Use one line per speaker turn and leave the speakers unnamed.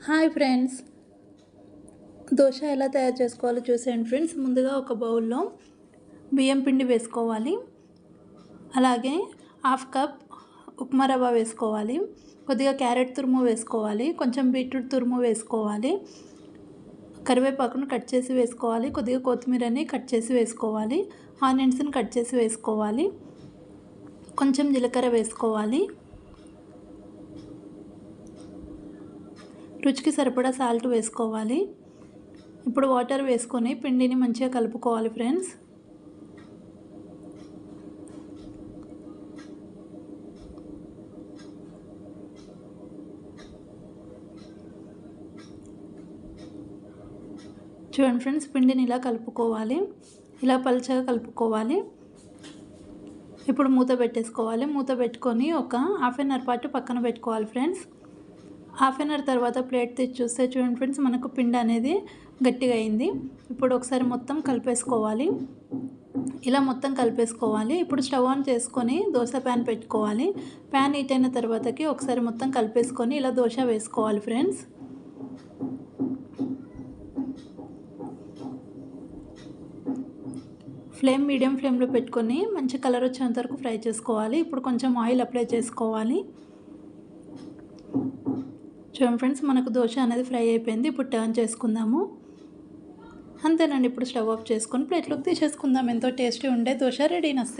Hi friends, dosa ఎలా తయారు చేసుకోవాలో చూసేయండి ఫ్రెండ్స్. ముందుగా ఒక బౌల్లో బియ్యం పిండి వేసుకోవాలి. అలాగే హాఫ్ కప్ ఉప్మా రవ్వ వేసుకోవాలి. కొద్దిగా క్యారెట్ తురుము వేసుకోవాలి. కొంచెం బీట్రూట్ తురుము వేసుకోవాలి. కరివేపాకును కట్ చేసి వేసుకోవాలి. కొద్దిగా కొత్తిమీరని కట్ చేసి వేసుకోవాలి. ఆనియన్స్ని కట్ చేసి వేసుకోవాలి. కొంచెం జీలకర్ర వేసుకోవాలి. రుచికి సరిపడా సాల్ట్ వేసుకోవాలి. ఇప్పుడు వాటర్ వేసుకొని పిండిని మంచిగా కలుపుకోవాలి ఫ్రెండ్స్. చూడండి ఫ్రెండ్స్, పిండిని ఇలా కలుపుకోవాలి. ఇలా పలుచగా కలుపుకోవాలి. ఇప్పుడు మూత పెట్టేసుకోవాలి. మూత పెట్టుకొని ఒక హాఫ్ అన్ అవర్ పాటు పక్కన పెట్టుకోవాలి ఫ్రెండ్స్. హాఫ్ అన్ అవర్ తర్వాత ప్లేట్ తెచ్చి చూస్తే చూడండి ఫ్రెండ్స్, మనకు పిండి అనేది గట్టిగా అయింది. ఇప్పుడు ఒకసారి మొత్తం కలిపేసుకోవాలి. ఇలా మొత్తం కలిపేసుకోవాలి. ఇప్పుడు స్టవ్ ఆన్ చేసుకొని దోశ ప్యాన్ పెట్టుకోవాలి. ప్యాన్ హీట్ అయిన తర్వాతకి ఒకసారి మొత్తం కలిపేసుకొని ఇలా దోశ వేసుకోవాలి ఫ్రెండ్స్. ఫ్లేమ్ మీడియం ఫ్లేమ్లో పెట్టుకొని మంచి కలర్ వచ్చేంత వరకు ఫ్రై చేసుకోవాలి. ఇప్పుడు కొంచెం ఆయిల్ అప్లై చేసుకోవాలి. చూడండి ఫ్రెండ్స్, మనకు దోశ అనేది ఫ్రై అయిపోయింది. ఇప్పుడు టర్న్ చేసుకుందాము. అంతేనండి. ఇప్పుడు స్టవ్ ఆఫ్ చేసుకొని ప్లేట్లోకి తీసేసుకుందాం. ఎంతో టేస్టీ ఉండే దోశ రెడీ. నస్తే